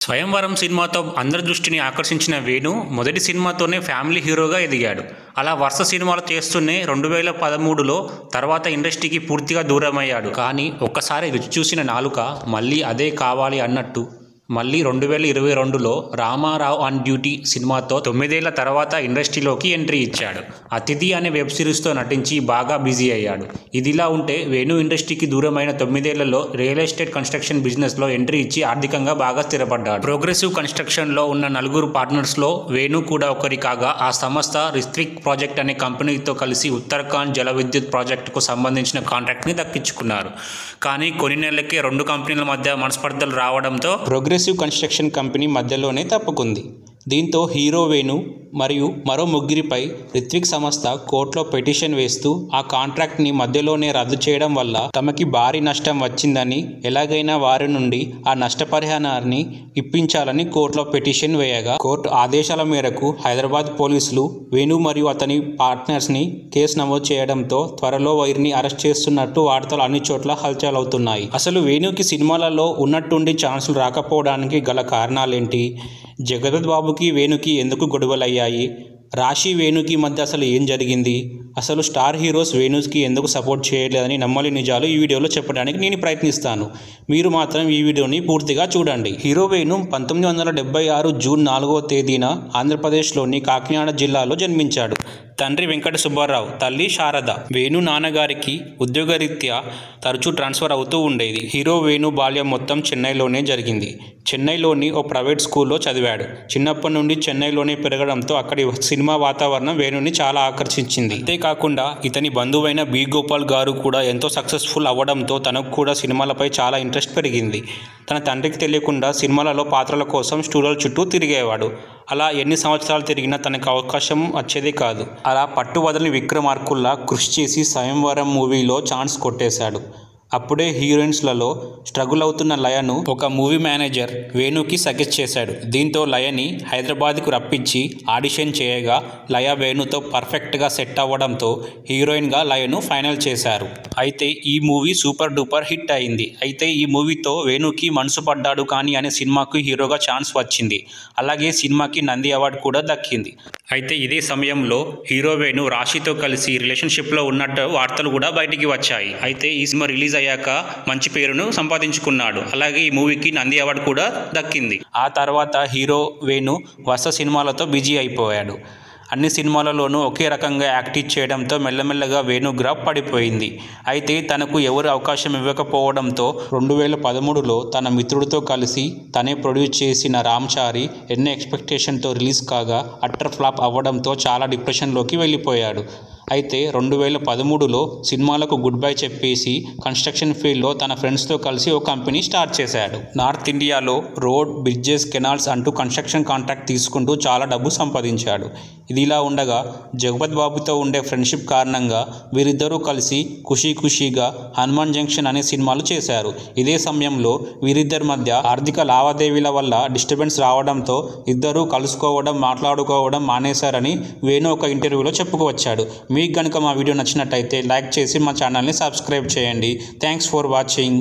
స్వయంవరం సినిమాతో అందరి దృష్టిని ఆకర్షించిన వేణు మొదటి సినిమాతోనే ఫ్యామిలీ హీరోగా ఎదిగాడు. అలా వరుస సినిమాలు చేస్తూనే 2013లో తర్వాత ఇండస్ట్రీకి పూర్తిగా దూరమయ్యాడు. కానీ ఒక్కసారి రుచి చూసిన నాలుక మళ్ళీ అదే కావాలి అన్నట్టు మళ్ళీ 2022లో రామారావు ఆన్ డ్యూటీ సినిమాతో 9 ఏళ్ల తర్వాత ఇండస్ట్రీలోకి ఎంట్రీ ఇచ్చాడు. అతిథి అనే వెబ్ సిరీస్తో నటించి బాగా బిజీ అయ్యాడు. ఇదిలా ఉంటే వేణు ఇండస్ట్రీకి దూరమైన 9 ఏళ్లలో రియల్ ఎస్టేట్ కన్స్ట్రక్షన్ బిజినెస్లో ఎంట్రీ ఇచ్చి ఆర్థికంగా బాగా స్థిరపడ్డాడు. ప్రోగ్రెసివ్ కన్స్ట్రక్షన్లో ఉన్న నలుగురు పార్ట్నర్స్లో వేణు కూడా ఒకరి కాగా ఆ సంస్థ రిత్విక్ ప్రాజెక్ట్ అనే కంపెనీతో కలిసి ఉత్తరాఖండ్ జల విద్యుత్ ప్రాజెక్టుకు సంబంధించిన కాంట్రాక్ట్ని దక్కించుకున్నారు. కానీ కొన్ని నెలలకే రెండు కంపెనీల మధ్య మనస్పర్ధలు రావడంతో ప్రోగ్రెసివ్ కన్స్ట్రక్షన్ కంపెనీ మధ్యలోనే తప్పుకుంది. దీంతో హీరో వేణు మరియు మరో ముగ్గురిపై రిత్విక్ సంస్థ కోర్టులో పిటిషన్ వేస్తూ ఆ కాంట్రాక్ట్ని మధ్యలోనే రద్దు చేయడం వల్ల తమకి భారీ నష్టం వచ్చిందని, ఎలాగైనా వారి నుండి ఆ నష్టపరిహారాన్ని ఇప్పించాలని కోర్టులో పిటిషన్ వేయగా కోర్టు ఆదేశాల మేరకు హైదరాబాద్ పోలీసులు వేణు మరియు అతని పార్ట్నర్స్ని కేసు నమోదు చేయడంతో త్వరలో వీరిని అరెస్ట్ చేస్తున్నట్టు వార్తలు అన్ని చోట్ల హల్చల్ అవుతున్నాయి. అసలు వేణుకి సినిమాలలో ఉన్నట్టుండి ఛాన్సులు రాకపోవడానికి గల కారణాలేంటి? జగపతి బాబుకి వేణుకి ఎందుకు గొడవలయ్యాయి? రాశి వేణుకి మధ్య అసలు ఏం జరిగింది? అసలు స్టార్ హీరోస్ వేణుకి ఎందుకు సపోర్ట్ చేయలేదని నమ్మని నిజాలు ఈ వీడియోలో చెప్పడానికి నేను ప్రయత్నిస్తాను. మీరు మాత్రం ఈ వీడియోని పూర్తిగా చూడండి. హీరో వేణు 1976 జూన్ 4వ తేదీన ఆంధ్రప్రదేశ్లోని కాకినాడ జిల్లాలో జన్మించాడు. తండ్రి వెంకట సుబ్బారావు, తల్లి శారద. వేణు నాన్నగారికి ఉద్యోగరీత్యా తరచూ ట్రాన్స్ఫర్ అవుతూ ఉండేది. హీరో వేణు బాల్యం మొత్తం చెన్నైలోనే జరిగింది. చెన్నైలోని ఓ ప్రైవేట్ స్కూల్లో చదివాడు. చిన్నప్పటి నుండి చెన్నైలోనే పెరగడంతో అక్కడి సినిమా వాతావరణం వేణుని చాలా ఆకర్షించింది. అంతేకాకుండా ఇతని బంధువైన బి గోపాల్ గారు కూడా ఎంతో సక్సెస్ఫుల్ అవ్వడంతో తనకు కూడా సినిమాలపై చాలా ఇంట్రెస్ట్ పెరిగింది. తన తండ్రికి తెలియకుండా సినిమాలలో పాత్రల కోసం స్టూడియోల చుట్టూ తిరిగేవాడు. అలా ఎన్ని సంవత్సరాలు తిరిగినా తనకు అవకాశం వచ్చేదే కాదు. అలా పట్టువదలని విక్రమార్కుల్లా కృషి చేసి స్వయంవరం మూవీలో ఛాన్స్ కొట్టేశాడు. అప్పుడే హీరోయిన్స్లలో స్ట్రగుల్ అవుతున్న లయను ఒక మూవీ మేనేజర్ వేణుకి సజెస్ట్ చేశాడు. దీంతో లయని హైదరాబాద్కు రప్పించి ఆడిషన్ చేయగా లయ వేణుతో పర్ఫెక్ట్గా సెట్ అవ్వడంతో హీరోయిన్గా లయను ఫైనల్ చేశారు. అయితే ఈ మూవీ సూపర్ డూపర్ హిట్ అయింది. అయితే ఈ మూవీతో వేణుకి మనసు పడ్డాడు కానీ అనే సినిమాకు హీరోగా ఛాన్స్ వచ్చింది. అలాగే సినిమాకి నంది అవార్డు కూడా దక్కింది. అయితే ఇదే సమయంలో హీరో వేణు రాశితో కలిసి రిలేషన్షిప్లో ఉన్నట్టు వార్తలు కూడా బయటికి వచ్చాయి. అయితే ఈ సినిమా రిలీజ్ అయ్యాక మంచి పేరును సంపాదించుకున్నాడు. అలాగే ఈ మూవీకి నంది అవార్డు కూడా దక్కింది. ఆ తర్వాత హీరో వేణు వరుస సినిమాలతో బిజీ అయిపోయాడు. అన్ని సినిమాలలోనూ ఒకే రకంగా యాక్ట్ చేయడంతో మెల్లమెల్లగా వేణు గ్రాఫ్ పడిపోయింది. అయితే తనకు ఎవరు అవకాశం ఇవ్వకపోవడంతో 2013లో తన మిత్రుడితో కలిసి తనే ప్రొడ్యూస్ చేసిన రామ్చారి ఎన్నో ఎక్స్పెక్టేషన్తో రిలీజ్ కాగా అట్టర్ ఫ్లాప్ అవ్వడంతో చాలా డిప్రెషన్లోకి వెళ్ళిపోయాడు. అయితే 2013లో సినిమాలకు గుడ్ బై చెప్పేసి కన్స్ట్రక్షన్ ఫీల్డ్లో తన ఫ్రెండ్స్తో కలిసి ఓ కంపెనీ స్టార్ట్ చేశాడు. నార్త్ ఇండియాలో రోడ్, బ్రిడ్జెస్, కెనాల్స్ అంటూ కన్స్ట్రక్షన్ కాంట్రాక్ట్ తీసుకుంటూ చాలా డబ్బు సంపాదించాడు. ఇదిలా ఉండగా జగపతి బాబుతో ఉండే ఫ్రెండ్షిప్ కారణంగా వీరిద్దరూ కలిసి ఖుషీ ఖుషీగా, హనుమాన్ జంక్షన్ అనే సినిమాలు చేశారు. ఇదే సమయంలో వీరిద్దరి మధ్య ఆర్థిక లావాదేవీల వల్ల డిస్టర్బెన్స్ రావడంతో ఇద్దరూ కలుసుకోవడం, మాట్లాడుకోవడం మానేశారని వేణు ఒక ఇంటర్వ్యూలో చెప్పుకొచ్చాడు. మీకు కనుక మా వీడియో నచ్చినట్టయితే లైక్ చేసి మా ఛానల్ని సబ్స్క్రైబ్ చేయండి. Thanks for watching.